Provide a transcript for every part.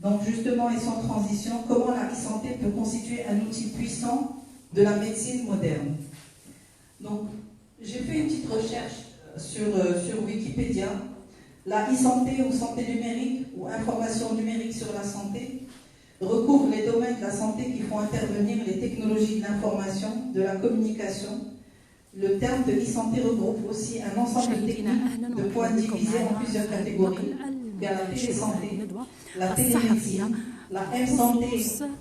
Donc justement et sans transition, comment la e-santé peut constituer un outil puissant de la médecine moderne. Donc j'ai fait une petite recherche sur Wikipédia. La e-santé ou santé numérique ou information numérique sur la santé recouvre les domaines de la santé qui font intervenir les technologies de l'information, de la communication. Le terme de e-santé regroupe aussi un ensemble de techniques de points divisés en plusieurs catégories. Il y a la télésanté, la télémédecine, la M-santé,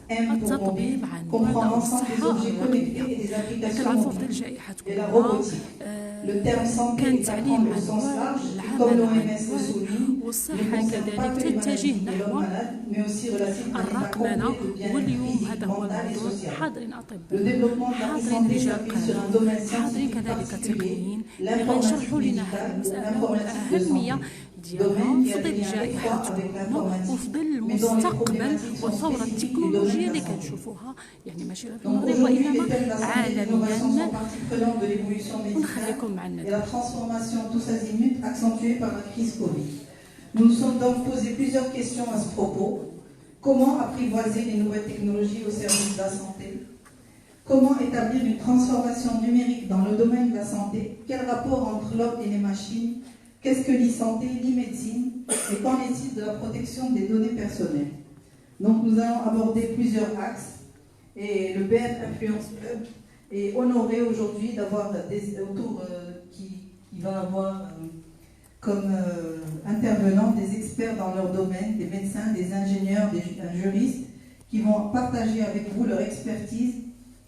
M pour mobile, comprend l'ensemble des objets connectés et des applications mobiles, et la robotique. Le terme santé est à prendre au sens large, et comme l'OMS le souligne, ne concerne pas que les maladies de l'homme malade, mais aussi relatif à l'état complet de bien-être physique, mental et social. Le développement de la santé s'appuie sur un domaine scientifique particulier, l'informatique médicale ou l'informatique de santé. ديالهم في ظل جائحة كورونا وفي ظل المستقبل والثورة التكنولوجية اللي كنشوفوها يعني ماشي غير في المغرب وإنما عالميا ونخليكم مع الندوة. La transformation tous azimuts accentuée par la crise Covid. Nous nous sommes donc posé plusieurs questions à ce propos. Comment apprivoiser les nouvelles technologies au service de la santé? Comment établir une transformation numérique dans le domaine de la santé? Quel rapport entre l'homme et les machines? Qu'est-ce que l'e-santé, l'e-médecine? Et qu'en est-il de la protection des données personnelles? Donc nous allons aborder plusieurs axes. Et le BF Influence Club est honoré aujourd'hui d'avoir autour qui va avoir comme intervenants des experts dans leur domaine, des médecins, des ingénieurs, des juristes, qui vont partager avec vous leur expertise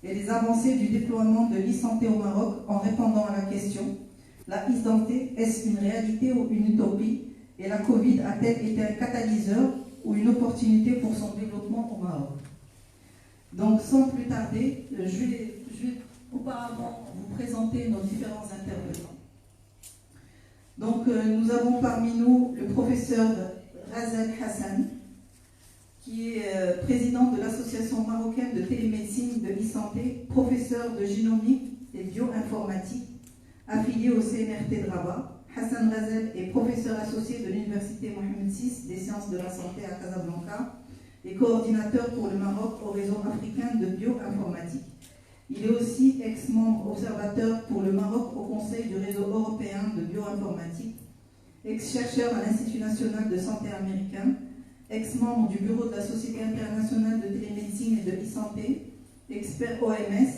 et les avancées du déploiement de l'e-santé au Maroc en répondant à la question: la e-santé, est-ce une réalité ou une utopie? Et la Covid a-t-elle été un catalyseur ou une opportunité pour son développement au Maroc? Donc sans plus tarder, je vais auparavant vous présenter nos différents intervenants. Donc nous avons parmi nous le professeur Razel Hassan, qui est président de l'Association marocaine de télémédecine de e-santé, professeur de génomique et bioinformatique, affilié au CNRT de Rabat. Hassan Razel est professeur associé de l'Université Mohamed VI des sciences de la santé à Casablanca et coordinateur pour le Maroc au réseau africain de bioinformatique. Il est aussi ex-membre observateur pour le Maroc au Conseil du réseau européen de bioinformatique, ex-chercheur à l'Institut national de santé américain, ex-membre du bureau de la Société internationale de télémédecine et de e-santé, expert OMS,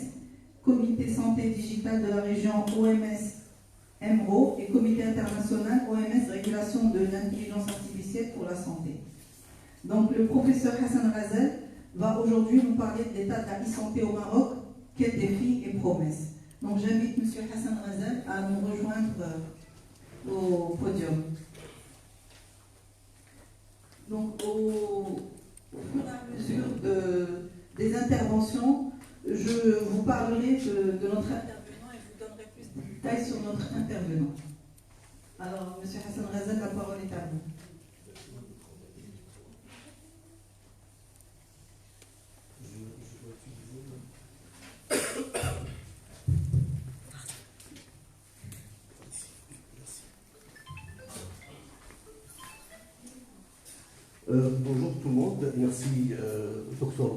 Comité santé digitale de la région OMS-MRO et Comité international OMS régulation de l'intelligence artificielle pour la santé. Donc le professeur Hassan Razel va aujourd'hui nous parler de l'état de la e-santé au Maroc, quels défis et promesses. Donc j'invite M. Hassan Razel à nous rejoindre au podium. Donc au fur et à mesure des interventions, je vous parlerai de notre intervenant et je vous donnerai plus de détails sur notre intervenant. Alors, M. Hassan Razel, la parole est à vous. Bonjour tout le monde, merci docteur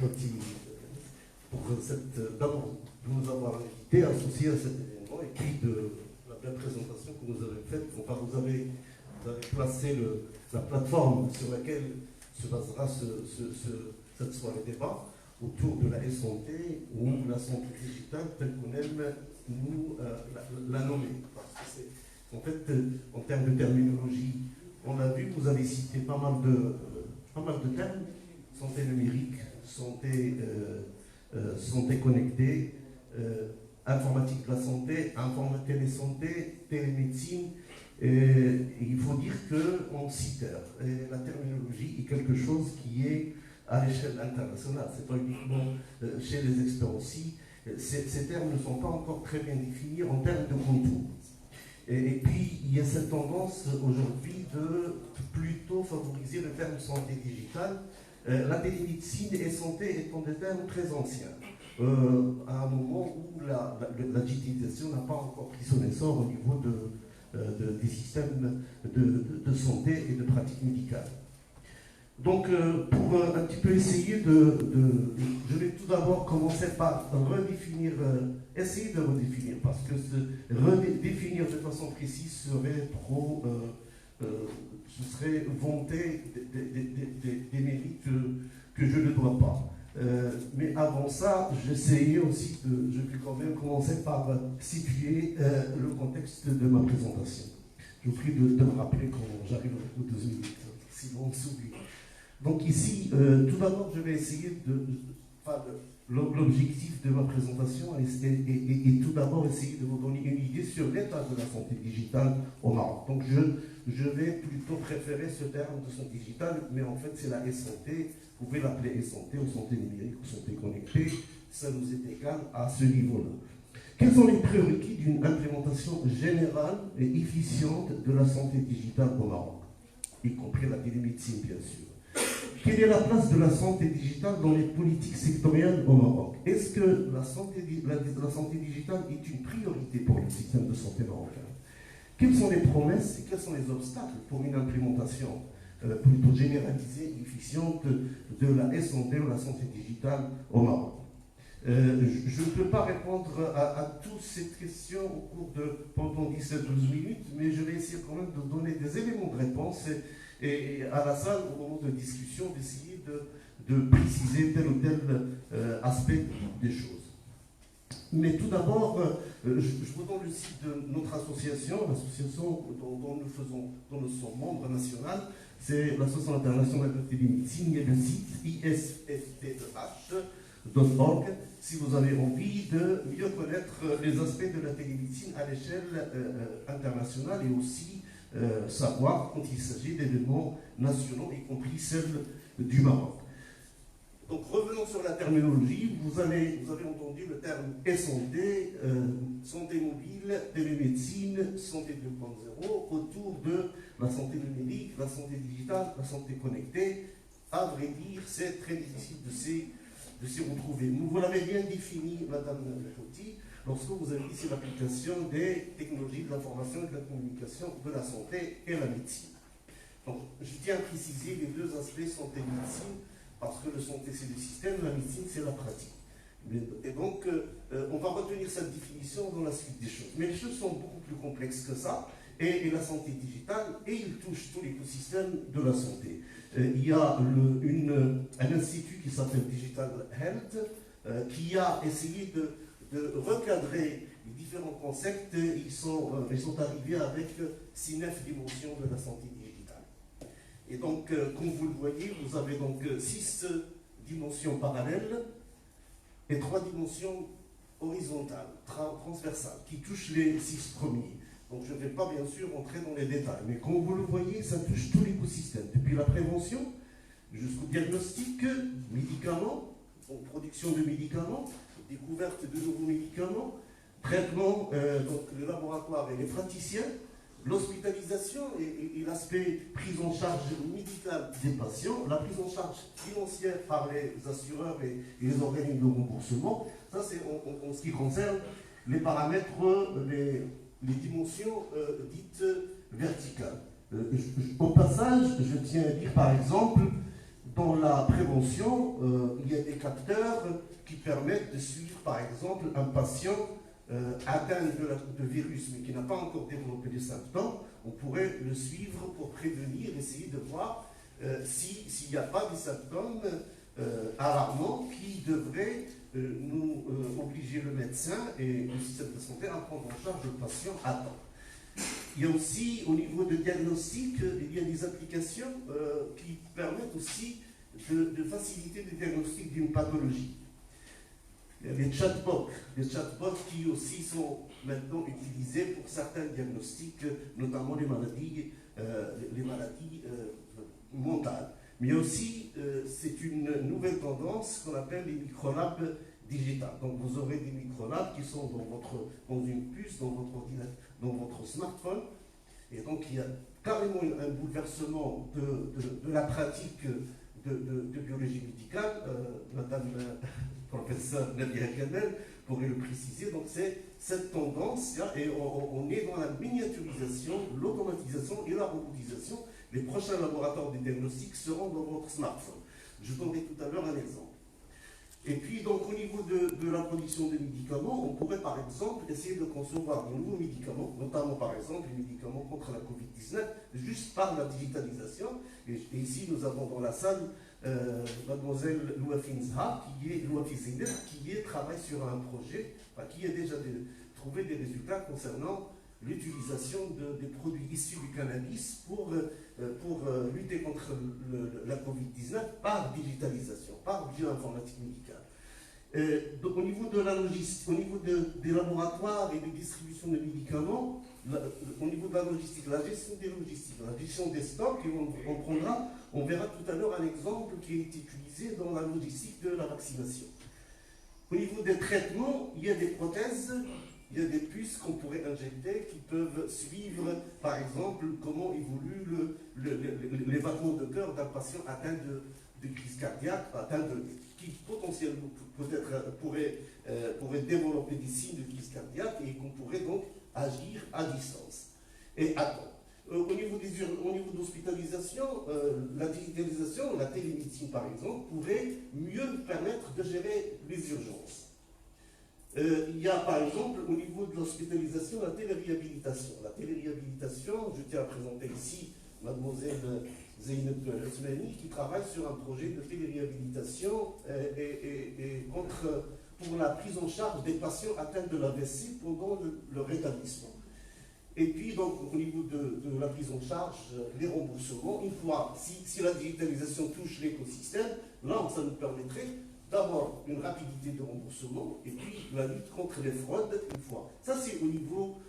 Houti pour d'abord de nous avoir invité, associé à cet événement, et puis de la belle présentation que vous avez faite. Enfin, vous avez placé la plateforme sur laquelle se basera cette soirée débat autour de la e-santé ou la santé digitale telle qu'on aime nous la nommer. Parce que c'est, en fait, en termes de terminologie, on l'a vu, vous avez cité pas mal de termes: santé numérique, santé connectée, informatique de la santé, télésanté, télémédecine. Et il faut dire qu'on cite la terminologie est quelque chose qui est à l'échelle internationale, c'est pas uniquement chez les experts aussi. Ces termes ne sont pas encore très bien définis en termes de contours. Et puis, il y a cette tendance aujourd'hui de plutôt favoriser le terme santé digitale. La télémédecine et santé étant des termes très anciens, à un moment où la digitalisation n'a pas encore pris son essor au niveau des systèmes de santé et de pratiques médicales. Donc, pour un petit peu essayer je vais tout d'abord commencer par redéfinir, essayer de redéfinir, parce que redéfinir de façon précise serait trop, ce serait vanter des mérites que je ne dois pas. Mais avant ça, j'essayais aussi je vais quand même commencer par situer le contexte de ma présentation. Je vous prie de me rappeler quand j'arrive aux 2 minutes, sinon on s'oublie. Donc ici, tout d'abord, je vais essayer l'objectif de ma présentation est tout d'abord essayer de vous donner une idée sur l'état de la santé digitale au Maroc. Donc je vais plutôt préférer ce terme de santé digitale, mais en fait c'est la e-santé. Vous pouvez l'appeler e-santé ou santé numérique ou santé connectée, ça nous est égal à ce niveau-là. Quels sont les prérequis d'une implémentation générale et efficiente de la santé digitale au Maroc, y compris la télémédecine bien sûr? Quelle est la place de la santé digitale dans les politiques sectorielles au Maroc? Est-ce que la santé digitale est une priorité pour le système de santé marocain? Quelles sont les promesses et quels sont les obstacles pour une implémentation plutôt généralisée et efficiente de la e-santé ou la santé digitale au Maroc? Je ne peux pas répondre à toutes ces questions au cours de pendant 17-12 minutes, mais je vais essayer quand même de donner des éléments de réponse et à la salle, au moment de discussion, d'essayer de préciser tel ou tel aspect des choses. Mais tout d'abord, je vous donne le site de notre association, l'association dont nous sommes membres national, c'est l'Association internationale de télémédecine. Il y a le site isfdh.org si vous avez envie de mieux connaître les aspects de la télémédecine à l'échelle internationale et aussi savoir quand il s'agit d'événements nationaux, y compris celles du Maroc. Donc revenons sur la terminologie. Vous avez entendu le terme e-santé, santé mobile, télémédecine, santé 2.0, autour de la santé numérique, la santé digitale, la santé connectée. À vrai dire, c'est très difficile de s'y retrouver. Vous l'avez bien défini, Madame Chouti, lorsque vous avez dit c'est l'application des technologies de l'information et de la communication de la santé et la médecine. Donc, je tiens à préciser les deux aspects santé-médecine, parce que le santé c'est le système, la médecine c'est la pratique. Et donc, on va retenir cette définition dans la suite des choses. Mais les choses sont beaucoup plus complexes que ça, et la santé digitale, et il touche tout l'écosystème de la santé. Il y a un institut qui s'appelle Digital Health, qui a essayé de recadrer les différents concepts. Ils sont arrivés avec 6-9 dimensions de la santé digitale. Et donc, comme vous le voyez, vous avez donc 6 dimensions parallèles et 3 dimensions horizontales, transversales, qui touchent les 6 premiers. Donc je ne vais pas bien sûr entrer dans les détails, mais comme vous le voyez, ça touche tout l'écosystème, depuis la prévention jusqu'au diagnostic, médicaments, production de médicaments, découverte de nouveaux médicaments, traitement, donc le laboratoire et les praticiens, l'hospitalisation et l'aspect prise en charge médicale des patients, la prise en charge financière par les assureurs et les organismes de remboursement. Ça c'est en ce qui concerne les paramètres, les dimensions dites verticales. Au passage, je tiens à dire par exemple, dans la prévention, il y a des capteurs qui permettent de suivre par exemple un patient atteint de virus mais qui n'a pas encore développé des symptômes. On pourrait le suivre pour prévenir, essayer de voir s'il n'y a pas des symptômes alarmants qui devraient nous obliger le médecin et le système de santé à prendre en charge le patient à temps. Il y a aussi, au niveau de diagnostic, il y a des applications qui permettent aussi de faciliter le diagnostic d'une pathologie. Il y a les chatbots qui aussi sont maintenant utilisés pour certains diagnostics, notamment les maladies mentales. Mais aussi, c'est une nouvelle tendance qu'on appelle les microlabs digitales. Donc vous aurez des microlabs qui sont dans une puce, dans votre ordinateur, dans votre smartphone. Et donc il y a carrément un bouleversement de la pratique de biologie médicale. Madame professeur Nadia Kamel pourrait le préciser. Donc c'est cette tendance, et on est dans la miniaturisation, l'automatisation et la robotisation Les prochains laboratoires de diagnostic seront dans votre smartphone. Je donnerai tout à l'heure un exemple. Et puis, donc, au niveau de la production de médicaments, on pourrait, par exemple, essayer de concevoir de nouveaux médicaments, notamment, par exemple, les médicaments contre la Covid-19, juste par la digitalisation. Et ici, nous avons dans la salle mademoiselle Louafine Zha, qui travaille sur un projet, qui a déjà trouvé des résultats concernant l'utilisation des produits issus du cannabis pour lutter contre la Covid-19 par digitalisation, par bioinformatique médicale. Donc au niveau de la logistique, au niveau des laboratoires et de distribution de médicaments, au niveau de la logistique, la gestion des logistiques, la gestion des stocks, et on verra tout à l'heure un exemple qui est utilisé dans la logistique de la vaccination. Au niveau des traitements, il y a des prothèses, il y a des puces qu'on pourrait injecter qui peuvent suivre, par exemple, comment évolue les battements de cœur d'un patient atteint de crise cardiaque, qui potentiellement peut-être pourrait développer des signes de crise cardiaque et qu'on pourrait donc agir à distance. Et attends. Au niveau d'hospitalisation, la digitalisation, la télémédecine par exemple, pourrait mieux permettre de gérer les urgences. Il y a par exemple au niveau de l'hospitalisation la téléréhabilitation. La téléréhabilitation, je tiens à présenter ici mademoiselle Zeynep Ousmani qui travaille sur un projet de téléréhabilitation pour la prise en charge des patients atteints de l'AVC pendant le rétablissement. Et puis, donc, au niveau de la prise en charge, les remboursements, une fois, si la digitalisation touche l'écosystème, là, ça nous permettrait d'avoir une rapidité de remboursement et puis la lutte contre les fraudes une fois. Ça, c'est au niveau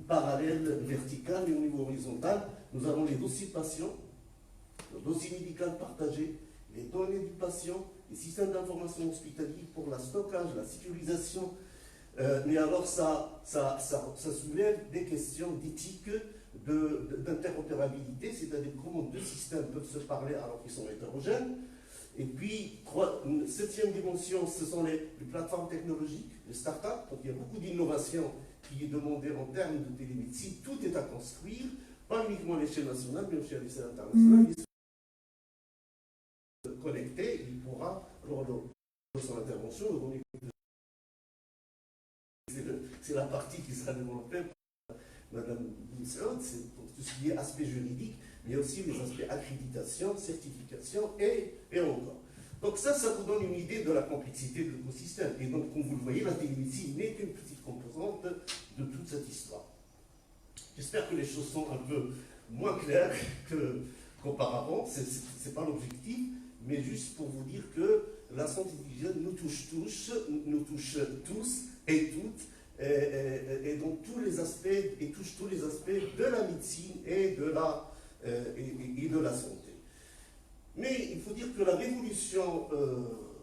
parallèle, vertical, et au niveau horizontal. Nous avons les dossiers patients, le dossier médical partagé, les données du patient, les systèmes d'information hospitaliers pour la stockage, la sécurisation. Mais alors, ça soulève des questions d'éthique, d'interopérabilité, c'est-à-dire comment deux systèmes peuvent se parler alors qu'ils sont hétérogènes. Et puis, septième dimension, ce sont les plateformes technologiques, les startups. Donc, il y a beaucoup d'innovation qui est demandée en termes de télémédecine. Tout est à construire, pas uniquement à l'échelle nationale, mais aussi à l'échelle internationale. Il se connecter, il pourra, lors de son intervention, c'est la partie qui sera développée par Mme Boussaud, c'est pour tout ce qui est aspect juridique, mais aussi les aspects accréditation, certification et encore. Donc ça vous donne une idée de la complexité de l'écosystème. Et donc, comme vous le voyez, la télémédecine n'est qu'une petite composante de toute cette histoire. J'espère que les choses sont un peu moins claires qu'auparavant. Ce n'est pas l'objectif, mais juste pour vous dire que la santé indigène nous touche tous et toutes, et donc tous les aspects, et touche tous les aspects de la médecine et de la santé. Mais il faut dire que la révolution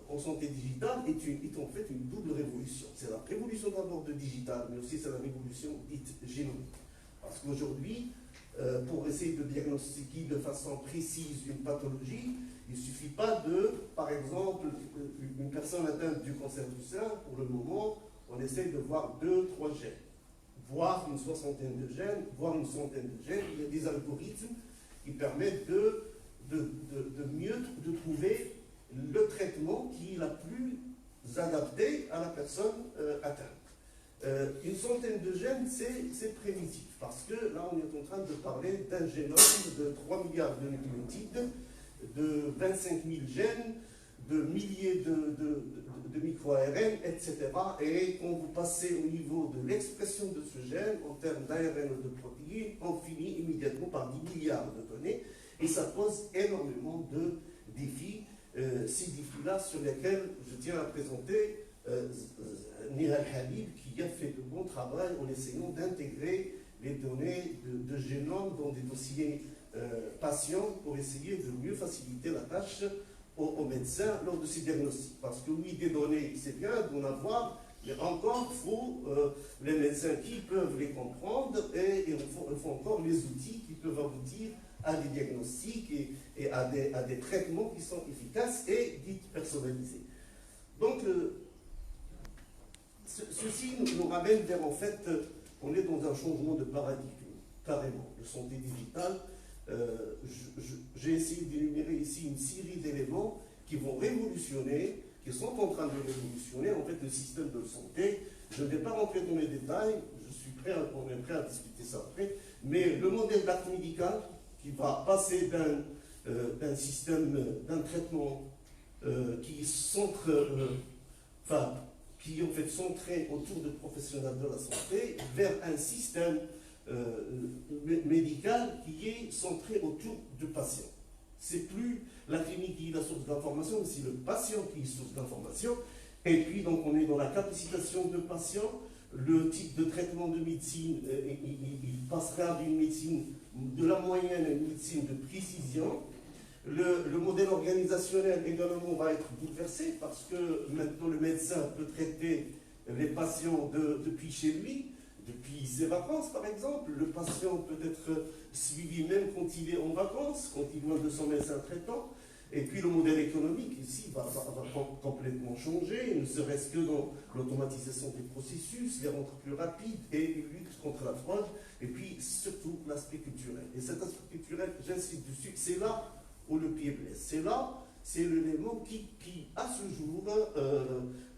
en santé digitale est en fait une double révolution. C'est la révolution d'abord de digital, mais aussi c'est la révolution dite génomique. Parce qu'aujourd'hui, pour essayer de diagnostiquer de façon précise une pathologie, il ne suffit pas par exemple, une personne atteinte du cancer du sein, pour le moment, on essaye de voir 2-3 gènes, voire une soixantaine de gènes, voire une centaine de gènes. Il y a des algorithmes qui permettent de trouver le traitement qui est la plus adapté à la personne atteinte. Une centaine de gènes, c'est primitif, parce que là, on est en train de parler d'un génome de 3 milliards de nucléotides, de 25 000 gènes, de milliers de micro-ARN, etc. Et quand vous passez au niveau de l'expression de ce gène, en termes d'ARN ou de protéines, on finit immédiatement par 10 milliards de données. Et ça pose énormément de défis. Ces défis-là sur lesquels je tiens à présenter Nihal Habib, qui a fait de bon travail en essayant d'intégrer les données de génome dans des dossiers patients pour essayer de mieux faciliter la tâche aux médecins lors de ces diagnostics. Parce que oui, des données, c'est bien d'en avoir, mais encore, il faut les médecins qui peuvent les comprendre et il faut encore les outils qui peuvent aboutir à des diagnostics et à des traitements qui sont efficaces et dits personnalisés. Donc, ceci nous ramène vers, en fait, on est dans un changement de paradigme. carrément. Le santé digitale, j'ai essayé d'énumérer ici une série d'éléments qui vont révolutionner, qui sont en train de révolutionner en fait le système de santé. Je ne vais pas rentrer dans les détails, on est prêt à discuter ça après, mais le modèle d'acte médical qui va passer d'un système, d'un traitement qui qui est en fait centré autour de professionnels de la santé vers un système médical qui est centré autour du patient. C'est plus la clinique qui est la source d'information, mais c'est le patient qui est source d'information. Et puis, donc, on est dans la capacitation de patient. Le type de traitement de médecine, il passera d'une médecine de la moyenne à une médecine de précision. Le modèle organisationnel également va être bouleversé parce que maintenant le médecin peut traiter les patients depuis chez lui, depuis ses vacances par exemple. Le patient peut être suivi même quand il est en vacances, quand il est loin de son médecin traitant. Et puis le modèle économique ici va complètement changer, ne serait-ce que dans l'automatisation des processus, les rentrées plus rapides et une lutte contre la fraude, et puis surtout l'aspect culturel. Et cet aspect culturel, j'insiste dessus, c'est là où le pied blesse. C'est là, c'est l'élément qui, à ce jour,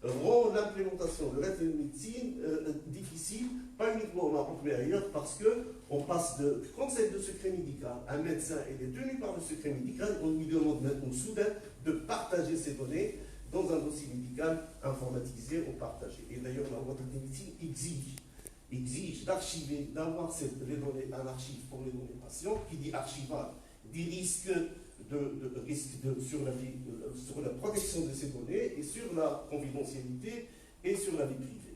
rend l'implémentation de la télémédecine difficile, pas uniquement au Maroc, mais ailleurs, parce qu'on passe de concept de secret médical. Un médecin, il est tenu par le secret médical, on lui demande maintenant soudain de partager ses données dans un dossier médical informatisé ou partagé. Et d'ailleurs, la loi de la médecine exige d'archiver, d'avoir les données en archive pour les données patients, qui dit archival, dit risque sur la protection de ces données et sur la confidentialité et sur la vie privée.